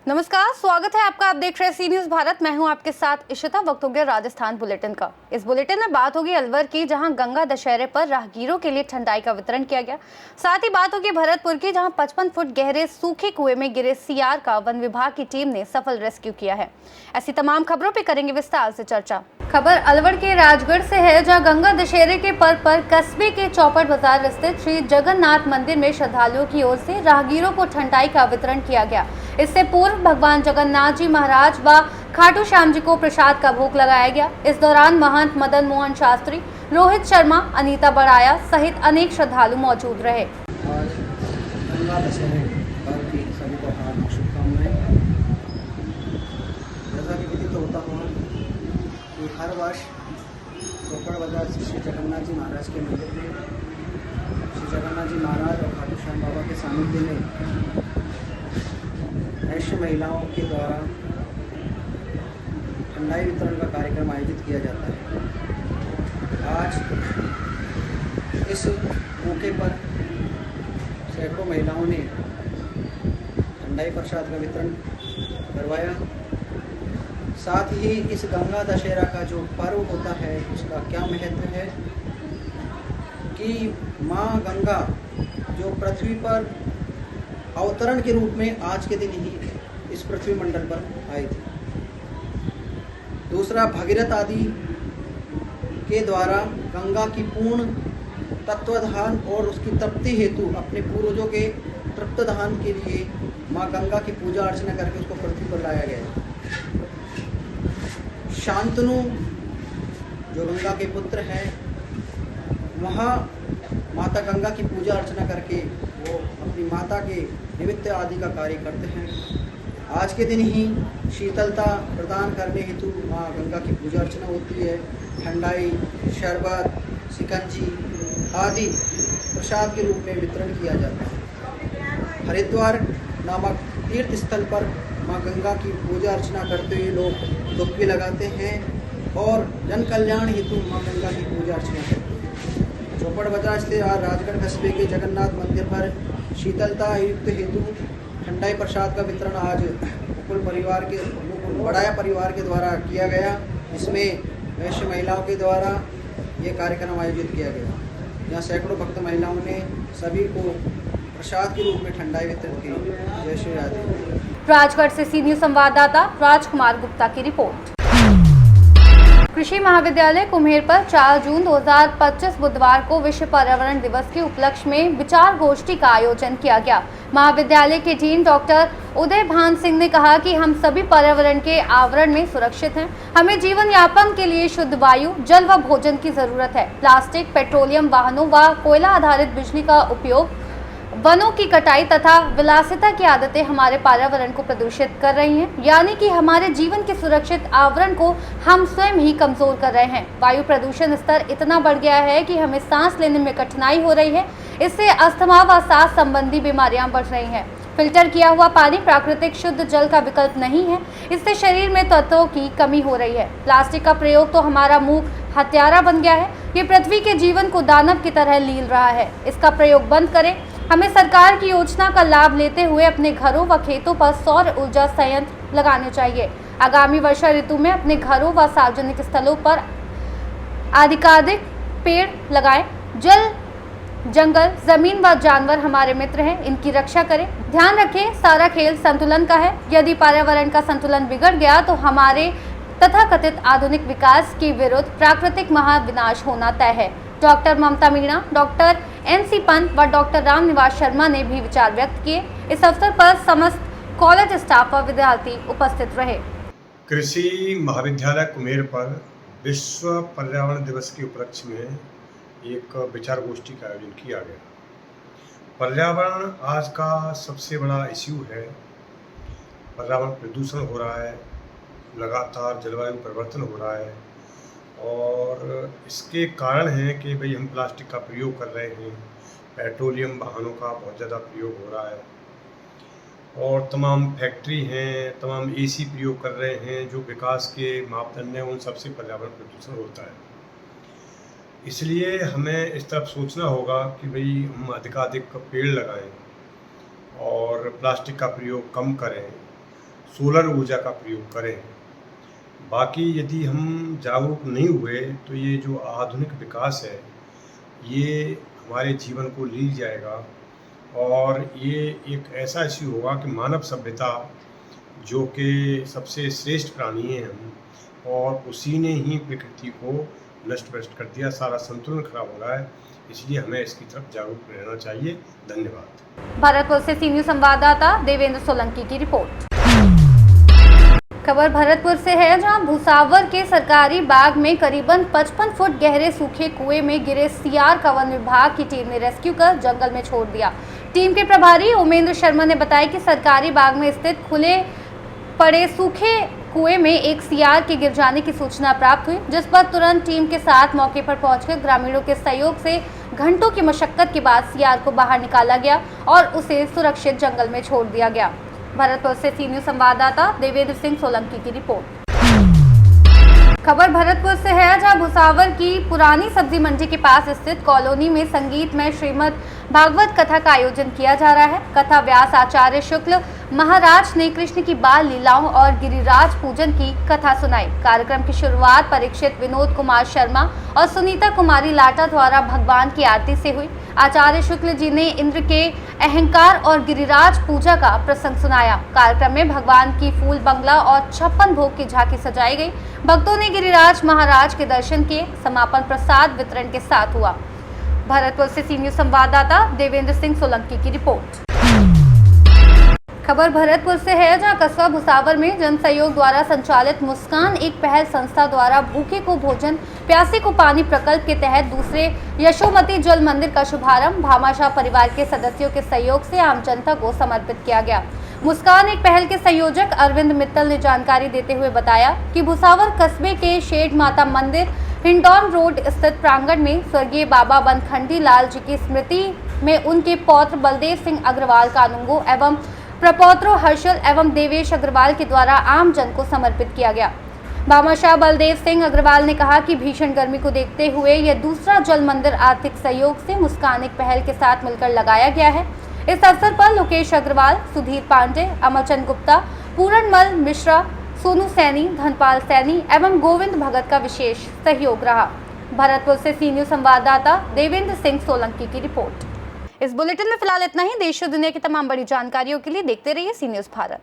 नमस्कार, स्वागत है आपका। आप देख रहे हैं सी न्यूज भारत। मैं हूं आपके साथ इशिता। वक्त हो गया राजस्थान बुलेटिन का। इस बुलेटिन में बात होगी अलवर की, जहां गंगा दशहरे पर राहगीरों के लिए ठंडाई का वितरण किया गया। साथ ही बात होगी भरतपुर की, जहां 55 फुट गहरे सूखे कुएं में गिरे सियार का वन विभाग की टीम ने सफल रेस्क्यू किया है। ऐसी तमाम खबरों पर करेंगे विस्तार से चर्चा। खबर अलवर के राजगढ़ से है, जहां गंगा दशहरे के पर्व पर कस्बे के चौपड़ बाजार स्थित श्री जगन्नाथ मंदिर में श्रद्धालुओं की ओर से राहगीरों को ठंडाई का वितरण किया गया। इससे पूर्व भगवान जगन्नाथ जी महाराज व खाटू श्याम जी को प्रसाद का भोग लगाया गया। इस दौरान महंत मदन मोहन शास्त्री, रोहित शर्मा, अनीता बड़ाया सहित अनेक श्रद्धालु मौजूद रहे। आज गंगा दशहरे पर्व की सभी को हार्दिक शुभकामनाएं। जैसा कि विदित होता हुआ कि हर वर्ष चौपड़ बाजार श्री जगन्नाथ जी महाराज के मंदिर में श्री जगन्नाथ जी महाराज और खाटू श्याम बाबा के सानिध्य में वैश्य महिलाओं के द्वारा ठंडाई वितरण का कार्यक्रम आयोजित किया जाता है। आज इस मौके पर सैकड़ों महिलाओं ने ठंडाई प्रसाद का वितरण करवाया। साथ ही इस गंगा दशहरा का जो पर्व होता है उसका क्या महत्व है कि माँ गंगा जो पृथ्वी पर अवतरण के रूप में आज के दिन ही इस पृथ्वी मंडल पर आई थी। दूसरा, भगीरथ आदि के द्वारा गंगा की पूर्ण तत्वधान और उसकी तृप्ति हेतु अपने पूर्वजों के तृप्तधान के लिए माँ गंगा की पूजा अर्चना करके उसको पृथ्वी पर लाया गया। शांतनु जो गंगा के पुत्र हैं, वहाँ माता गंगा की पूजा अर्चना करके वो अपनी माता के निमित्त आदि का कार्य करते हैं। आज के दिन ही शीतलता प्रदान करने हेतु माँ गंगा की पूजा अर्चना होती है। ठंडाई, शरबत, शिकंजी आदि प्रसाद के रूप में वितरण किया जाता है। हरिद्वार नामक तीर्थ स्थल पर माँ गंगा की पूजा अर्चना करते हुए लोग डुबकी लगाते हैं और जन कल्याण हेतु माँ गंगा की पूजा अर्चना करते हैं। चौपड़ बाजार से आज राजगढ़ कस्बे के जगन्नाथ मंदिर पर शीतलता युक्त हेतु ठंडाई प्रसाद का वितरण आज बड़ाया परिवार के द्वारा किया गया। इसमें वैश्य महिलाओं के द्वारा ये कार्यक्रम आयोजित किया गया, जहाँ सैकड़ों भक्त महिलाओं ने सभी को प्रसाद के रूप में ठंडाई वितरण की। जय श्री राधे। राजगढ़ से सी न्यूज संवाददाता राजकुमार गुप्ता की रिपोर्ट। कृषि महाविद्यालय कुम्हेर पर 4 जून 2025 बुधवार को विश्व पर्यावरण दिवस के उपलक्ष्य में विचार गोष्ठी का आयोजन किया गया। महाविद्यालय के डीन डॉक्टर उदय भान सिंह ने कहा कि हम सभी पर्यावरण के आवरण में सुरक्षित हैं। हमें जीवन यापन के लिए शुद्ध वायु, जल व भोजन की जरूरत है। प्लास्टिक, पेट्रोलियम वाहनों व कोयला आधारित बिजली का उपयोग, वनों की कटाई तथा विलासिता की आदतें हमारे पर्यावरण को प्रदूषित कर रही हैं, यानी कि हमारे जीवन के सुरक्षित आवरण को हम स्वयं ही कमजोर कर रहे हैं। वायु प्रदूषण स्तर इतना बढ़ गया है कि हमें सांस लेने में कठिनाई हो रही है। इससे अस्थमा व सांस संबंधी बीमारियां बढ़ रही हैं। फिल्टर किया हुआ पानी प्राकृतिक शुद्ध जल का विकल्प नहीं है। इससे शरीर में तत्वों की कमी हो रही है। प्लास्टिक का प्रयोग तो हमारा मूक हत्यारा बन गया है। ये पृथ्वी के जीवन को दानव की तरह लील रहा है। इसका प्रयोग बंद करें। हमें सरकार की योजना का लाभ लेते हुए अपने घरों व खेतों पर सौर ऊर्जा संयंत्र लगाने चाहिए। आगामी वर्षा ऋतु में अपने घरों व सार्वजनिक स्थलों पर अधिकाधिक पेड़ लगाएं। जल, जंगल, जमीन व जानवर हमारे मित्र हैं, इनकी रक्षा करें। ध्यान रखें, सारा खेल संतुलन का है। यदि पर्यावरण का संतुलन बिगड़ गया तो हमारे तथाकथित आधुनिक विकास के विरुद्ध प्राकृतिक महाविनाश होना तय है। डॉक्टर ममता मीणा, डॉक्टर NC पंत व डॉक्टर रामनिवास शर्मा ने भी विचार व्यक्त किए। इस अवसर पर समस्त कॉलेज स्टाफ व विद्यार्थी उपस्थित रहे। कृषि महाविद्यालय कुम्हेर पर विश्व पर्यावरण दिवस के उपलक्ष्य में एक विचार गोष्ठी का आयोजन किया गया। पर्यावरण आज का सबसे बड़ा इश्यू है। पर्यावरण प्रदूषण हो रहा है, लगातार जलवायु परिवर्तन हो रहा है और इसके कारण है कि भाई हम प्लास्टिक का प्रयोग कर रहे हैं, पेट्रोलियम वाहनों का बहुत ज़्यादा प्रयोग हो रहा है और तमाम फैक्ट्री हैं, तमाम AC प्रयोग कर रहे हैं जो विकास के मापदंड हैं, उन सबसे पर्यावरण प्रदूषण होता है। इसलिए हमें इस तरफ सोचना होगा कि भाई हम अधिकाधिक पेड़ लगाएं और प्लास्टिक का प्रयोग कम करें, सोलर ऊर्जा का प्रयोग करें। बाकी यदि हम जागरूक नहीं हुए तो ये जो आधुनिक विकास है ये हमारे जीवन को ले जाएगा और ये एक ऐसा इश्यू होगा कि मानव सभ्यता जो कि सबसे श्रेष्ठ प्राणी हैं हम, और उसी ने ही प्रकृति को नष्ट भ्रष्ट कर दिया, सारा संतुलन खराब हो रहा है। इसलिए हमें इसकी तरफ जागरूक रहना चाहिए। धन्यवाद। भरतपुर से सी न्यूज़ संवाददाता देवेंद्र सोलंकी की रिपोर्ट। खबर भरतपुर से है, जहां भुसावर के सरकारी बाग में करीबन 55 फुट गहरे सूखे कुएं में गिरे सियार का वन विभाग की टीम ने रेस्क्यू कर जंगल में छोड़ दिया। टीम के प्रभारी उमेंद्र शर्मा ने बताया कि सरकारी बाग में स्थित खुले पड़े सूखे कुएं में एक सियार के गिर जाने की सूचना प्राप्त हुई, जिस पर तुरंत टीम के साथ मौके पर पहुंचकर ग्रामीणों के सहयोग से घंटों की मशक्कत के बाद सियार को बाहर निकाला गया और उसे सुरक्षित जंगल में छोड़ दिया गया। भरतपुर से सी न्यूज़ संवाददाता देवेंद्र सिंह सोलंकी की रिपोर्ट। खबर भरतपुर से है, जहां भुसावर की पुरानी सब्जी मंडी के पास स्थित कॉलोनी में संगीत में श्रीमद् भागवत कथा का आयोजन किया जा रहा है। कथा व्यास आचार्य शुक्ल महाराज ने कृष्ण की बाल लीलाओं और गिरिराज पूजन की कथा सुनाई। कार्यक्रम की शुरुआत परीक्षित विनोद कुमार शर्मा और सुनीता कुमारी लाटा द्वारा भगवान की आरती से हुई। आचार्य शुक्ल जी ने इंद्र के अहंकार और गिरिराज पूजा का प्रसंग सुनाया। कार्यक्रम में भगवान की फूल बंगला और 56 भोग की झांकी सजाई गई। भक्तों ने गिरिराज महाराज के दर्शन किए। समापन प्रसाद वितरण के साथ हुआ। भरतपुर से सी न्यूज़ संवाददाता देवेंद्र सिंह सोलंकी की रिपोर्ट। खबर भरतपुर से है, जहां कस्बा भुसावर में जन सहयोग द्वारा संचालित मुस्कान एक पहल संस्था द्वारा भूखे को भोजन प्यासे को पानी प्रकल्प के तहत दूसरे यशोमती जल मंदिर का शुभारंभ भामाशाह परिवार के सदस्यों के सहयोग से आम जनता को समर्पित किया गया। मुस्कान एक पहल के संयोजक अरविंद मित्तल ने जानकारी देते हुए बताया कि भुसावर कस्बे के शेड माता मंदिर हिंडौन रोड स्थित प्रांगण में स्वर्गीय बाबा बनखंडी लाल जी की स्मृति में उनके पौत्र बलदेव सिंह अग्रवाल कानूंगो एवं प्रपौत्रों हर्षल एवं देवेश अग्रवाल के द्वारा आम जन को समर्पित किया गया। भामाशाह बलदेव सिंह अग्रवाल ने कहा कि भीषण गर्मी को देखते हुए यह दूसरा जल मंदिर आर्थिक सहयोग से मुस्कान एक पहल के साथ मिलकर लगाया गया है। इस अवसर पर लोकेश अग्रवाल, सुधीर पांडे, अमरचंद गुप्ता, पूरणमल मिश्रा, सोनू सैनी, धनपाल सैनी एवं गोविंद भगत का विशेष सहयोग रहा। भरतपुर से सी न्यूज़ संवाददाता देवेंद्र सिंह सोलंकी की रिपोर्ट। इस बुलेटिन में फिलहाल इतना ही। देश और दुनिया की तमाम बड़ी जानकारियों के लिए देखते रहिए सी न्यूज़ भारत।